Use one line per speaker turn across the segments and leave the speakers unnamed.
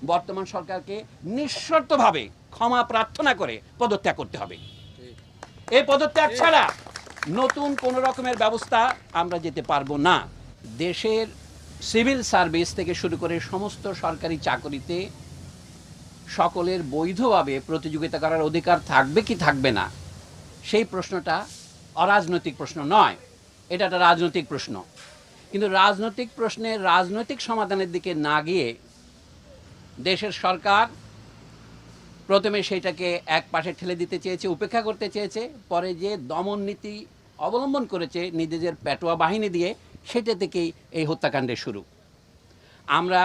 বর্তমান সরকারকে নিঃশর্তভাবে ক্ষমা প্রার্থনা করে পদত্যাগ করতে হবে। এই পদত্যাগ ছাড়া নতুন কোনো রকমের ব্যবস্থা আমরা যেতে পারবো না। দেশের সিভিল সার্ভিস থেকে শুরু করে সমস্ত সরকারি চাকরিতে সকলের বৈধভাবে প্রতিযোগিতা করার অধিকার থাকবে কি থাকবে না, সেই প্রশ্নটা অরাজনৈতিক প্রশ্ন নয়, এটা একটা রাজনৈতিক প্রশ্ন। কিন্তু রাজনৈতিক প্রশ্নের রাজনৈতিক সমাধানের দিকে না গিয়ে দেশের সরকার প্রথমে সেইটাকে এক পাশে ঠেলে দিতে চেয়েছে, উপেক্ষা করতে চেয়েছে, পরে যে দমন নীতি অবলম্বন করেছে নিজেদের পেটোয়া বাহিনী দিয়ে, সেটা থেকেই এই হত্যাকাণ্ডের শুরু। আমরা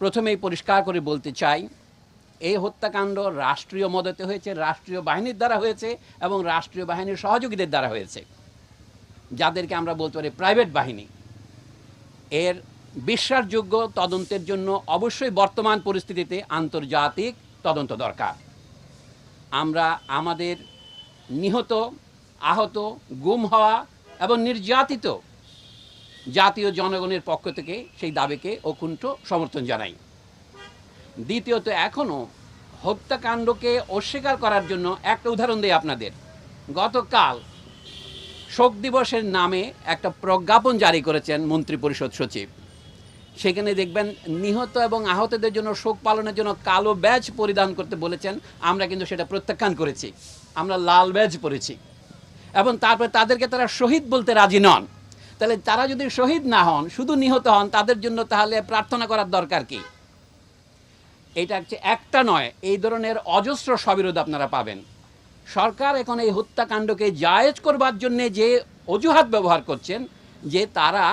প্রথমেই পরিষ্কার করে বলতে চাই, এই হত্যাকাণ্ড রাষ্ট্রীয় মদতে হয়েছে, রাষ্ট্রীয় বাহিনীর দ্বারা হয়েছে এবং রাষ্ট্রীয় বাহিনীর সহযোগীদের দ্বারা হয়েছে, যাদেরকে আমরা বলতে পারি প্রাইভেট বাহিনী। এর বিশ্বাসযোগ্য তদন্তের জন্য অবশ্যই বর্তমান পরিস্থিতিতে আন্তর্জাতিক তদন্ত দরকার। আমরা আমাদের নিহত, আহত, গুম হওয়া এবং নির্যাতিত জাতীয় জনগণের পক্ষ থেকে সেই দাবিকে অকুণ্ঠ সমর্থন জানাই। দ্বিতীয়ত, এখনও হত্যাকাণ্ডকে অস্বীকার করার জন্য একটা উদাহরণ দিই আপনাদের। গতকাল শোক দিবসের নামে একটা প্রজ্ঞাপন জারি করেছেন মন্ত্রিপরিষদ সচিব। সেখানে দেখবেন নিহত এবং আহতদের জন্য শোক পালনের জন্য কালো ব্যাজ পরিধান করতে বলেছেন। আমরা কিন্তু সেটা প্রত্যাখ্যান করেছি, আমরা লাল ব্যাজ পরেছি। এবং তারপরে তাদেরকে তারা শহীদ বলতে রাজি নন। তাহলে তারা যদি শহীদ না হন, শুধু নিহত হন, তাদের জন্য তাহলে প্রার্থনা করার দরকার কি? এটা হচ্ছে একটা নয়, এই ধরনের অজস্র সবিরোধ আপনারা পাবেন। সরকার এখন এই হত্যাকাণ্ডকে জায়েজ করবার জন্যে যে অজুহাত ব্যবহার করছেন, যে তারা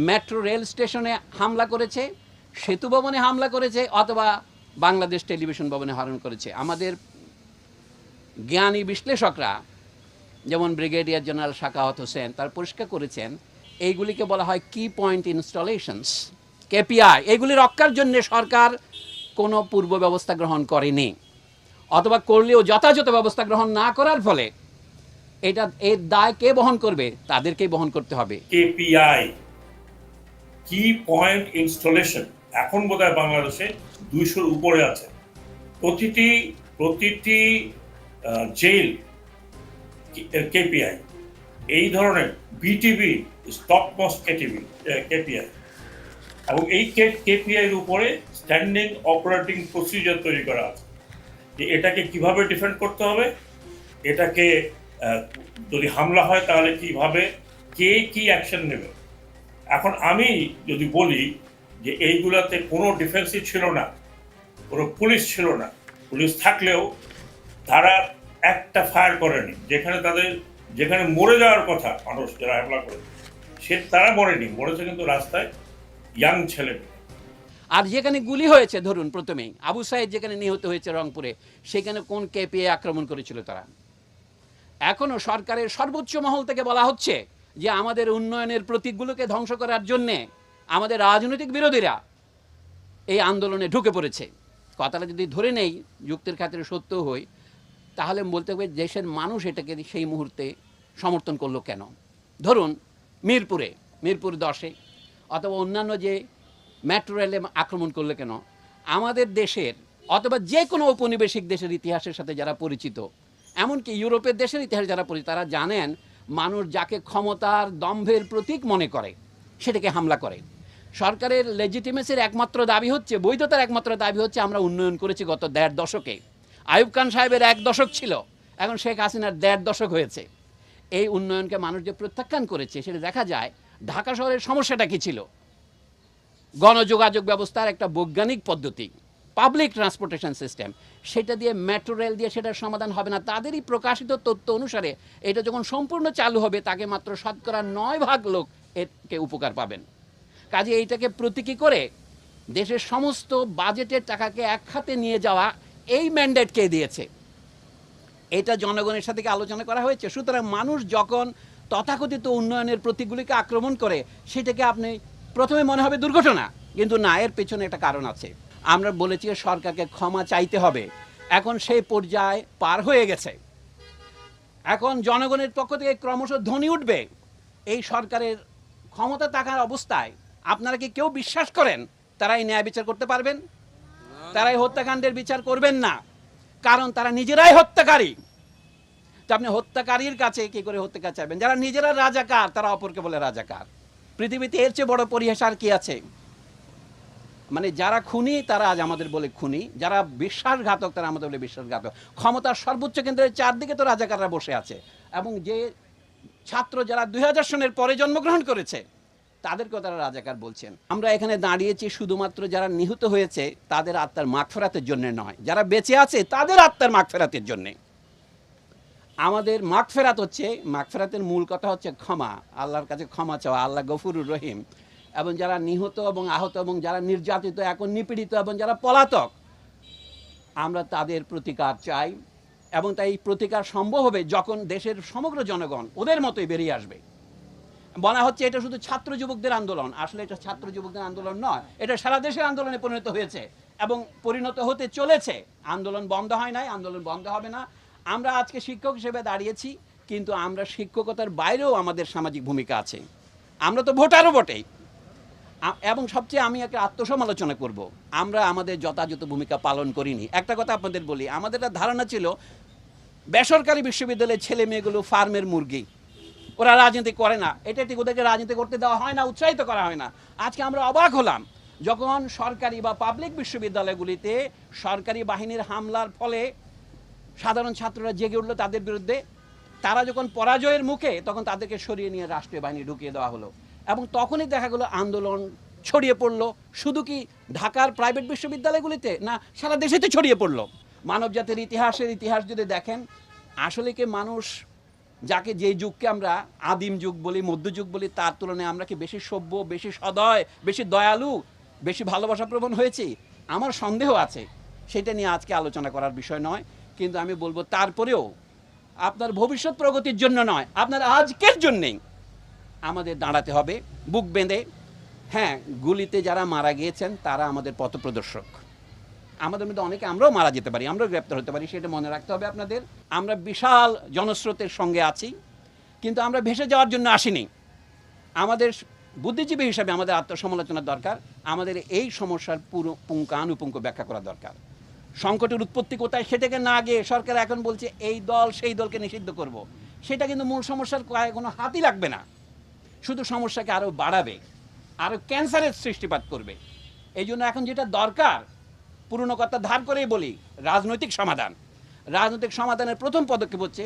মেট্রো রেল স্টেশনে হামলা করেছে, সেতু ভবনে হামলা করেছে, অথবা বাংলাদেশ টেলিভিশন ভবনে হামলা করেছে। আমাদের জ্ঞানী বিশ্লেষকরা, যেমন ব্রিগেডিয়ার জেনারেল শাকাওয়াত হোসেন, তার পরিষ্কার করেছেন এইগুলিকে বলা হয় কি পয়েন্ট ইনস্টলেশনস, কেপিআই। এগুলি রক্ষার জন্য সরকার কোনো পূর্ব ব্যবস্থা গ্রহণ করেনি, অথবা করলেও যথাযথ ব্যবস্থা গ্রহণ না করার ফলে এর দায় কে বহন করবে? তাদেরকেই বহন করতে হবে।
কেপিআই, কি পয়েন্ট ইনস্টলেশন, এখন বোধহয় বাংলাদেশে 200-র উপরে আছে। প্রতিটি জেল কেপিআই, এই ধরনের বিটিভি, স্টপ মোস্ট কেপিআই, এবং এই কেপিআই এর উপরে স্ট্যান্ডিং অপারেটিং প্রসিজার তৈরি করা আছে যে এটাকে কিভাবে ডিফেন্ড করতে হবে, এটাকে যদি হামলা হয় তাহলে কিভাবে, কে কি অ্যাকশন নেবে। এখন আমি যদি বলি যে এইগুলাতে কোনো ডিফেন্সই ছিল না, কোনো পুলিশ ছিল না, পুলিশ থাকলেও তারা একটা ফায়ার করেনি, যেখানে মরে যাওয়ার কথা মানুষ যারা হামলা করে, তারা মরেনি, মরেছে কিন্তু রাস্তায় ইয়াং ছেলে।
আর যেখানে গুলি হয়েছে, ধরুন প্রথমেই আবু সাইদ যেখানে নিহত হয়েছে রংপুরে, সেখানে কোন কেপিআই আক্রমণ করেছিল তারা? এখনও সরকারের সর্বোচ্চ মহল থেকে বলা হচ্ছে যে আমাদের উন্নয়নের প্রতীকগুলোকে ধ্বংস করার জন্যে আমাদের রাজনৈতিক বিরোধীরা এই আন্দোলনে ঢুকে পড়েছে। কথাটা যদি ধরে নেই, যুক্তির খাতিরে সত্য হই, তাহলে বলতে হবে দেশের মানুষ এটাকে সেই মুহূর্তে সমর্থন করলো কেন? ধরুন মিরপুর 10-এ অথবা অন্যান্য যে মেট্রো রেলে আক্রমণ করলো কেন? আমাদের দেশের অথবা যে কোনো ঔপনিবেশিক দেশের ইতিহাসের সাথে যারা পরিচিত, এমনকি ইউরোপের দেশের ইতিহাস যারা পরিচিত, তারা জানেন মানুষ যাকে ক্ষমতার দম্ভের প্রতীক মনে করে সেটাকে হামলা করে। সরকারের লেজিটিমেসির একমাত্র দাবি হচ্ছে, বৈধতার একমাত্র দাবি হচ্ছে আমরা উন্নয়ন করেছি গত 1.5 দশকে। আইয়ুব খান সাহেবের 1 দশক ছিল, এখন শেখ হাসিনার 1.5 দশক হয়েছে। এই উন্নয়নকে মানুষ যে প্রত্যাখ্যান করেছে, সেটা দেখা যায় ঢাকা শহরের সমস্যাটা কী ছিল? গণযোগাযোগ ব্যবস্থার একটা বৈজ্ঞানিক পদ্ধতি, পাবলিক ট্রান্সপোর্টেশন সিস্টেম, সেটা দিয়ে মেট্রো রেল দিয়ে সেটার সমাধান হবে না। তাদেরই প্রকাশিত তথ্য অনুসারে এটা যখন সম্পূর্ণ চালু হবে, তাকে মাত্র 9% লোক একে উপকার পাবেন। কাজে এইটাকে প্রতীকী করে দেশের সমস্ত বাজেটের টাকাকে এক খাতে নিয়ে যাওয়া, এই ম্যান্ডেট কে দিয়েছে? এটা জনগণের সাথে আলোচনা করা হয়েছে। সুতরাং মানুষ যখন তথাকথিত উন্নয়নের প্রতীকগুলিকে আক্রমণ করে, সেটাকে আপনি প্রথমে মনে হবে দুর্ঘটনা, কিন্তু না, এর পেছনে একটা কারণ আছে। আমরা বলেছি সরকারকে ক্ষমা চাইতে হবে, এখন সেই পর্যায়ে পার হয়ে গেছে। এখন জনগণের পক্ষ থেকে ক্রমশ ধ্বনি উঠবে, এই সরকারের ক্ষমতা থাকার অবস্থায় আপনারা কি কেউ বিশ্বাস করেন তারা এই ন্যায় বিচার করতে পারবেন? তারা এই হত্যাকাণ্ডের বিচার করবেন না, কারণ তারা নিজেরাই হত্যাকারী। তো আপনি হত্যাকারীর কাছে কি করে হত্যাকার চাইবেন? যারা নিজেরা রাজাকার তারা অপরকে বলে রাজাকার। পৃথিবীতে এর চেয়ে বড় পরিহাস আর কি আছে? মানে যারা খুনি তারা আজ আমাদের বলে খুনি, যারা বিশ্বাসঘাতক তারা আমাদের বলে বিশ্বাসঘাতক। ক্ষমতার সর্বোচ্চ কেন্দ্রের চারদিকে তো রাজাকাররা বসে আছে, এবং যে ছাত্র যারা 2000 সনের পরে জন্মগ্রহণ করেছে তাদেরকেও তারা রাজাকার বলছেন। আমরা এখানে দাঁড়িয়েছি শুধুমাত্র যারা নিহত হয়েছে তাদের আত্মার মাগফিরাতের জন্য নয়, যারা বেঁচে আছে তাদের আত্মার মাগফিরাতের জন্য। আমাদের মাগফিরাত হচ্ছে, মাগফিরাতের মূল কথা হচ্ছে ক্ষমা, আল্লাহর কাছে ক্ষমা চাওয়া। আল্লাহ গফুরুর রহিম। এবং যারা নিহত এবং আহত এবং যারা নির্যাতিত, এখন নিপীড়িত এবং যারা পলাতক, আমরা তাদের প্রতিকার চাই। এবং তাই প্রতিকার সম্ভব হবে যখন দেশের সমগ্র জনগণ ওদের মতোই বেরিয়ে আসবে। বলা হচ্ছে এটা শুধু ছাত্র যুবকদের আন্দোলন, আসলে এটা ছাত্র যুবকদের আন্দোলন নয়, এটা সারা দেশের আন্দোলনে পরিণত হয়েছে এবং পরিণত হতে চলেছে। আন্দোলন বন্ধ হয় নাই, আন্দোলন বন্ধ হবে না। আমরা আজকে শিক্ষক হিসেবে দাঁড়িয়েছি, কিন্তু আমরা শিক্ষকতার বাইরেও আমাদের সামাজিক ভূমিকা আছে। আমরা তো ভোটারও বটেই। এবং সবচেয়ে আমি একটা আত্মসমালোচনা করব, আমরা আমাদের যথাযথ ভূমিকা পালন করিনি। একটা কথা আপনাদের বলি, আমাদের একটা ধারণা ছিল বেসরকারি বিশ্ববিদ্যালয়ের ছেলে মেয়েগুলো ফার্মের মুরগি, ওরা রাজনীতি করে না, এটা ঠিক, ওদেরকে রাজনীতি করতে দেওয়া হয় না, উৎসাহিত করা হয় না। আজকে আমরা অবাক হলাম যখন সরকারি বা পাবলিক বিশ্ববিদ্যালয়গুলিতে সরকারি বাহিনীর হামলার ফলে সাধারণ ছাত্ররা জেগে উঠলো তাদের বিরুদ্ধে। তারা যখন পরাজয়ের মুখে, তখন তাদেরকে সরিয়ে নিয়ে রাষ্ট্রীয় বাহিনী ঢুকিয়ে দেওয়া হলো, এবং তখনই দেখা গেলো আন্দোলন ছড়িয়ে পড়লো। শুধু কি ঢাকার প্রাইভেট বিশ্ববিদ্যালয়গুলিতে না, সারা দেশেতে ছড়িয়ে পড়লো। মানবজাতির ইতিহাস যদি দেখেন, আসলে কি মানুষ যাকে যে যুগকে আমরা আদিম যুগ বলি, মধ্যযুগ বলি, তার তুলনায় আমরা কি বেশি সভ্য, বেশি সদয়, বেশি দয়ালু, বেশি ভালোবাসা প্রবণ হয়েছি? আমার সন্দেহ আছে। সেটা নিয়ে আজকে আলোচনা করার বিষয় নয়, কিন্তু আমি বলবো তারপরেও আপনার ভবিষ্যৎ প্রগতির জন্য নয়, আপনার আজকের জন্যেই আমাদের দাঁড়াতে হবে বুক বেঁধে। হ্যাঁ, গুলিতে যারা মারা গিয়েছেন তারা আমাদের পথপ্রদর্শক। আমাদের মধ্যে অনেকে আমরাও মারা যেতে পারি, আমরাও গ্রেপ্তার হতে পারি, সেটা মনে রাখতে হবে আপনাদের। আমরা বিশাল জনস্রোতের সঙ্গে আছি, কিন্তু আমরা ভেসে যাওয়ার জন্য আসিনি। আমাদের বুদ্ধিজীবী হিসাবে আমাদের আত্মসমালোচনার দরকার। আমাদের এই সমস্যার পুরো পুঙ্খানুপুঙ্খ ব্যাখ্যা করা দরকার। সংকটের উৎপত্তি কোথায় সেটাকে না গিয়ে সরকার এখন বলছে এই দল সেই দলকে নিষিদ্ধ করব। সেটা কিন্তু মূল সমস্যার কোনো হাতই লাগবে না, শুধু সমস্যাকে আরও বাড়াবে, আরও ক্যান্সারের সৃষ্টিপাত করবে। এই জন্য এখন যেটা দরকার, পুরনো কথা ধার করেই বলি, রাজনৈতিক সমাধান। রাজনৈতিক সমাধানের প্রথম পদক্ষেপ হচ্ছে